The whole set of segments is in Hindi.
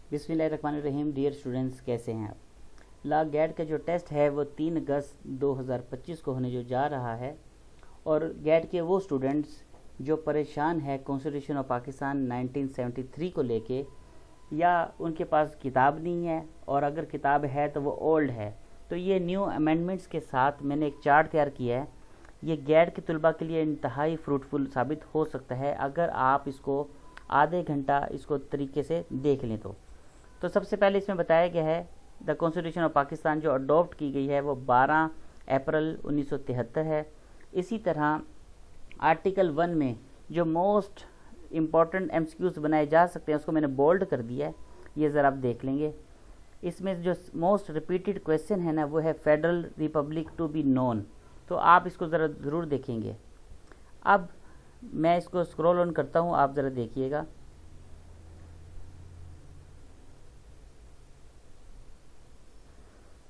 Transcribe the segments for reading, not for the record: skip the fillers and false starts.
बिस्मिल्लाहिर्रहमानिर्रहीम। डियर स्टूडेंट्स, कैसे हैं आप? ला गैट का जो टेस्ट है वो 3 अगस्त 2025 को होने जो जा रहा है। और गैट के वो स्टूडेंट्स जो परेशान है कॉन्स्टिट्यूशन ऑफ पाकिस्तान 1973 को लेके, या उनके पास किताब नहीं है, और अगर किताब है तो वो ओल्ड है, तो ये न्यू अमेंडमेंट्स के साथ मैंने एक चार्ट तैयार किया है। ये गैट के तलबा के लिए इंतहाई फ्रूटफुल साबित हो सकता है अगर आप इसको आधे घंटा इसको तरीके से देख लें। तो सबसे पहले इसमें बताया गया है द कॉन्स्टिट्यूशन ऑफ पाकिस्तान जो अडॉप्ट की गई है वो 12 अप्रैल 1973 है। इसी तरह आर्टिकल 1 में जो मोस्ट इम्पॉर्टेंट एमसीक्यूज बनाए जा सकते हैं उसको मैंने बोल्ड कर दिया है, ये ज़रा आप देख लेंगे। इसमें जो मोस्ट रिपीटेड क्वेश्चन है ना वो है federal republic to be known, तो आप इसको ज़रा ज़रूर देखेंगे। अब मैं इसको स्क्रॉल ऑन करता हूँ, आप ज़रा देखिएगा।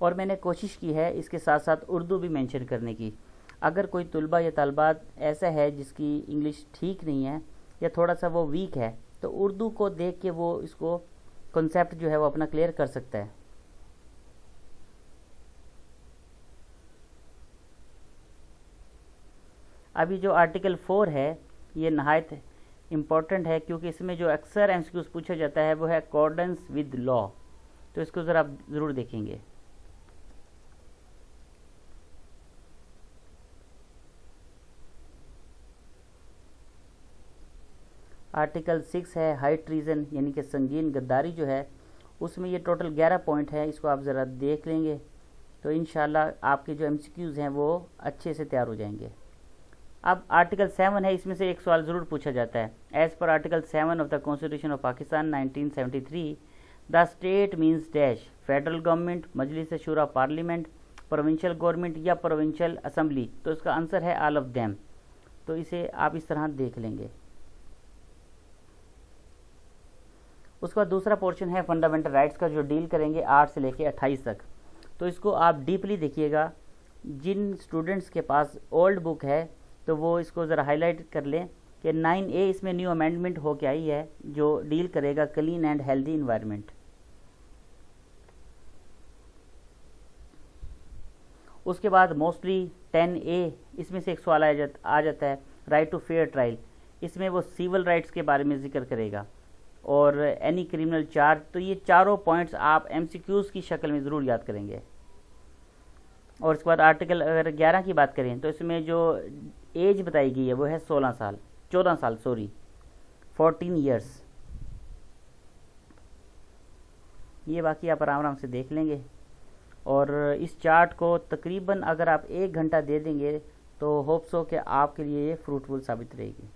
और मैंने कोशिश की है इसके साथ साथ उर्दू भी मेंशन करने की। अगर कोई तलबा या तलबात ऐसा है जिसकी इंग्लिश ठीक नहीं है या थोड़ा सा वो वीक है, तो उर्दू को देख के वो इसको कॉन्सेप्ट जो है वो अपना क्लियर कर सकता है। अभी जो आर्टिकल 4 है ये नहायत इम्पॉर्टेंट है, क्योंकि इसमें जो अक्सर एमसीक्यूज पूछा जाता है वो है अकॉर्डेंस विद लॉ, तो इसको ज़रा आप ज़रूर देखेंगे। आर्टिकल 6 है हाई ट्रीजन, यानी कि संगीन गद्दारी जो है, उसमें ये टोटल 11 पॉइंट है, इसको आप ज़रा देख लेंगे तो इंशाल्लाह आपके जो एमसीक्यूज़ हैं वो अच्छे से तैयार हो जाएंगे। अब आर्टिकल 7 है, इसमें से एक सवाल ज़रूर पूछा जाता है। एज़ पर article 7 of the constitution of Pakistan 1973 the state means dash federal government, Majlis Shura parliament, provincial government या प्रोविंशियल असम्बली, तो इसका आंसर है ऑल ऑफ देम। तो इसे आप इस तरह देख लेंगे। उसके बाद दूसरा पोर्शन है फंडामेंटल राइट्स का, जो डील करेंगे 8 से लेकर 28 तक। तो इसको आप डीपली देखिएगा। जिन स्टूडेंट्स के पास ओल्ड बुक है तो वो इसको ज़रा हाईलाइट कर लें कि 9A इसमें न्यू अमेंडमेंट हो के आई है जो डील करेगा क्लीन एंड हेल्दी इन्वायरमेंट। उसके बाद मोस्टली 10A इसमें से एक सवाल आ जाता है राइट टू फेयर ट्रायल। इसमें वो सिविल राइट्स के बारे में जिक्र करेगा और एनी क्रिमिनल चार्ज। तो ये चारों पॉइंट्स आप एमसीक्यूज़ की शक्ल में ज़रूर याद करेंगे। और इसके बाद आर्टिकल अगर 11 की बात करें तो इसमें जो एज बताई गई है वो है 14 साल 14 ईयर्स। ये बाकी आप आराम से देख लेंगे। और इस चार्ट को तकरीबन अगर आप 1 घंटा दे देंगे तो होप सो कि आपके लिए ये फ्रूटफुल साबित रहेगी।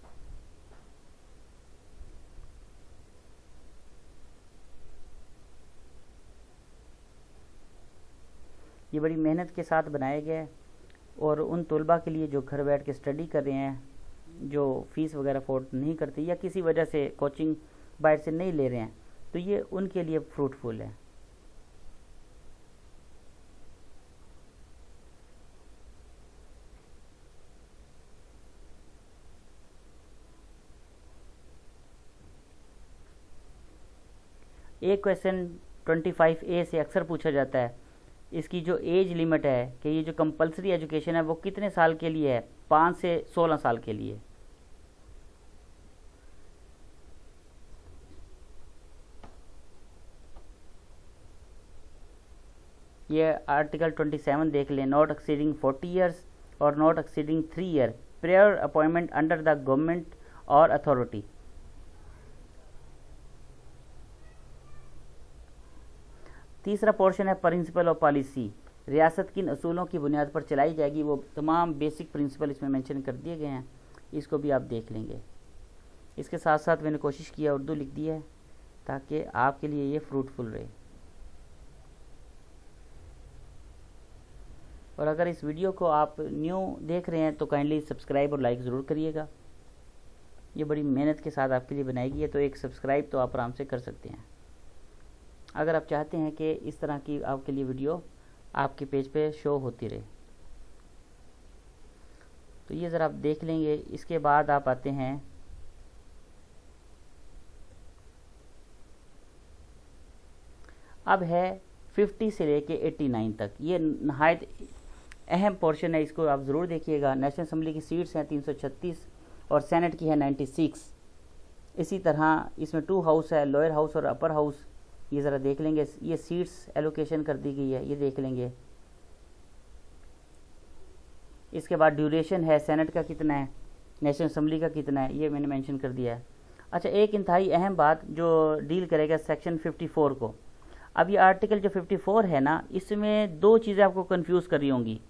ये बड़ी मेहनत के साथ बनाया गया है और उन तलबा के लिए जो घर बैठ के स्टडी कर रहे हैं, जो फ़ीस वगैरह अफोर्ड नहीं करते या किसी वजह से कोचिंग बाहर से नहीं ले रहे हैं, तो ये उनके लिए फ्रूटफुल है। एक क्वेश्चन 25A से अक्सर पूछा जाता है। इसकी जो एज लिमिट है कि ये जो कंपलसरी एजुकेशन है वो कितने साल के लिए है? 5 से 16 साल के लिए। ये आर्टिकल 27 देख लें, नॉट एक्सीडिंग 40 ईयर्स और not exceeding 3 year prayer appointment under the government और अथॉरिटी। तीसरा पोर्शन है प्रिंसिपल ऑफ पॉलिसी, रियासत किन असूलों की बुनियाद पर चलाई जाएगी, वो तमाम बेसिक प्रिंसिपल इसमें मेंशन कर दिए गए हैं, इसको भी आप देख लेंगे। इसके साथ साथ मैंने कोशिश किया उर्दू लिख दी है ताकि आपके लिए ये फ्रूटफुल रहे। और अगर इस वीडियो को आप न्यू देख रहे हैं तो काइंडली सब्सक्राइब और लाइक ज़रूर करिएगा। ये बड़ी मेहनत के साथ आपके लिए बनाई गई है, तो एक सब्सक्राइब तो आप आराम से कर सकते हैं अगर आप चाहते हैं कि इस तरह की आपके लिए वीडियो आपके पेज पे शो होती रहे। तो ये ज़रा आप देख लेंगे। इसके बाद आप आते हैं अब है 50 से लेके 89 तक। ये नहायत अहम पोर्शन है, इसको आप ज़रूर देखिएगा। नेशनल असम्बली की सीट्स हैं 336 और सेनेट की है 96। इसी तरह इसमें 2 हाउस है, लोअर हाउस और अपर हाउस। ये ज़रा देख लेंगे, ये सीट्स एलोकेशन कर दी गई है, ये देख लेंगे। इसके बाद ड्यूरेशन है, सेनेट का कितना है, नेशनल असम्बली का कितना है, ये मैंने मेंशन कर दिया है। अच्छा, एक इंतहाई अहम बात जो डील करेगा सेक्शन 54 को। अब ये आर्टिकल जो 54 है ना, इसमें 2 चीज़ें आपको कंफ्यूज कर रही होंगी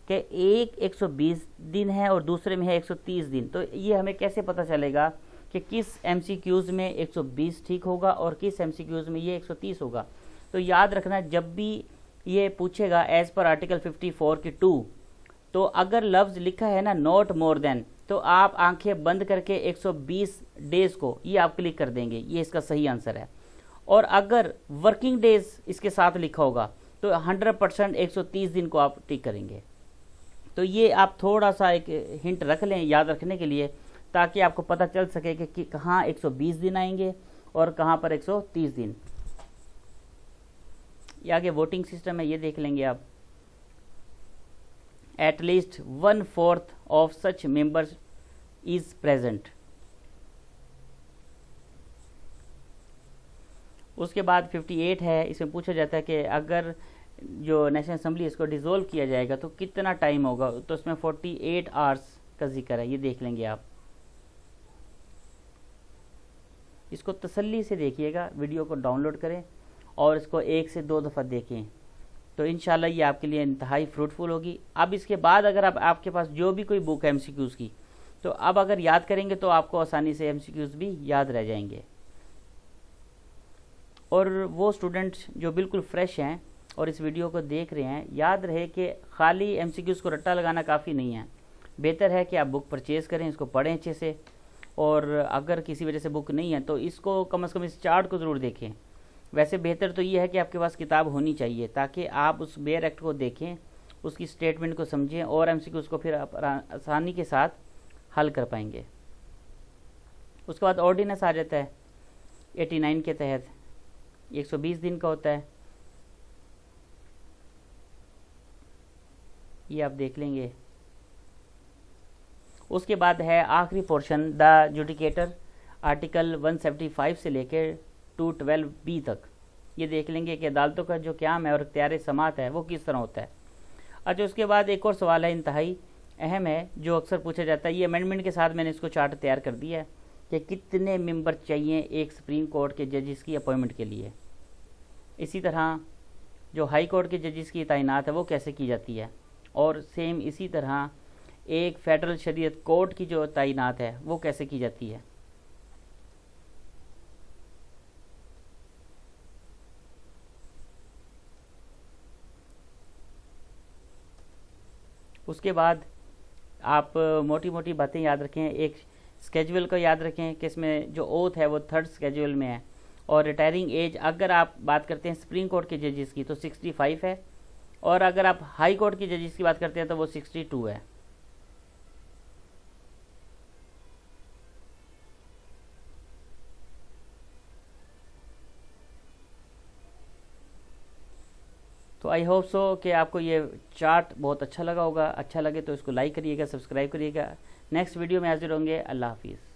कि एक 120 दिन है और दूसरे में है 130 दिन। तो ये हमें कैसे पता चलेगा कि किस MCQs में 120 ठीक होगा और किस MCQs में ये 130 होगा? तो याद रखना, जब भी ये पूछेगा एज पर आर्टिकल 54 की 2, तो अगर लफ्ज़ लिखा है ना नॉट मोर देन, तो आप आंखें बंद करके 120 डेज़ को ये आप क्लिक कर देंगे, ये इसका सही आंसर है। और अगर वर्किंग डेज इसके साथ लिखा होगा तो 100% 130 दिन को आप टिक करेंगे। तो ये आप थोड़ा सा एक हिंट रख लें याद रखने के लिए, ताकि आपको पता चल सके कि कहाँ 120 दिन आएंगे और कहाँ पर 130 दिन। ये आगे वोटिंग सिस्टम है, ये देख लेंगे आप। At least 1/4 of such members is present. उसके बाद 58 है, इसमें पूछा जाता है कि अगर जो नेशनल असम्बली इसको डिसॉल्व किया जाएगा तो कितना टाइम होगा, तो इसमें 48 आवर्स का जिक्र है, ये देख लेंगे आप। इसको तसल्ली से देखिएगा, वीडियो को डाउनलोड करें और इसको 1 से 2 दफ़ा देखें, तो इंशाल्लाह ये आपके लिए इंतहाई फ्रूटफुल होगी। अब इसके बाद अगर आपके पास जो भी कोई बुक है MCQs की, तो अब अगर याद करेंगे तो आपको आसानी से MCQs भी याद रह जाएंगे। और वो स्टूडेंट्स जो बिल्कुल फ्रेश हैं और इस वीडियो को देख रहे हैं, याद रहे कि खाली MCQs को रट्टा लगाना काफ़ी नहीं है। बेहतर है कि आप बुक परचेज़ करें, इसको पढ़ें अच्छे से, और अगर किसी वजह से बुक नहीं है तो इसको कम से कम इस चार्ट को ज़रूर देखें। वैसे बेहतर तो ये है कि आपके पास किताब होनी चाहिए, ताकि आप उस बेयर एक्ट को देखें, उसकी स्टेटमेंट को समझें और MCQs को फिर आप आसानी के साथ हल कर पाएंगे। उसके बाद ऑर्डिनेंस आ जाता है 89 के तहत, 120 दिन का होता है, ये आप देख लेंगे। उसके बाद है आखिरी पोर्शन, द जुडिकेटर, आर्टिकल 175 से लेकर 212B तक। ये देख लेंगे कि अदालतों का जो क़याम है और इख्तियार समात है वो किस तरह होता है। अच्छा, उसके बाद एक और सवाल है इंतहाई अहम है, जो अक्सर पूछा जाता है। ये अमेंडमेंट के साथ मैंने इसको चार्ट तैयार कर दिया है कि कितने मेंबर चाहिए एक सुप्रीम कोर्ट के जजेस की अपॉइंटमेंट के लिए। इसी तरह जो हाई कोर्ट के जजेस की तैनात है वो कैसे की जाती है, और सेम इसी तरह एक फेडरल शरीयत कोर्ट की जो तैनात है वो कैसे की जाती है। उसके बाद आप मोटी मोटी बातें याद रखें, एक स्केड्यूल को याद रखें कि इसमें जो ओथ है वो 3rd स्केड्यूल में है, और रिटायरिंग एज अगर आप बात करते हैं सुप्रीम कोर्ट के जजेस की तो 65 है, और अगर आप हाई कोर्ट के जजेस की बात करते हैं तो वो 62 है। तो आई होप सो कि आपको ये चार्ट बहुत अच्छा लगा होगा। अच्छा लगे तो इसको लाइक करिएगा, सब्सक्राइब करिएगा। नेक्स्ट वीडियो में हाजिर होंगे। अल्लाह हाफिज़।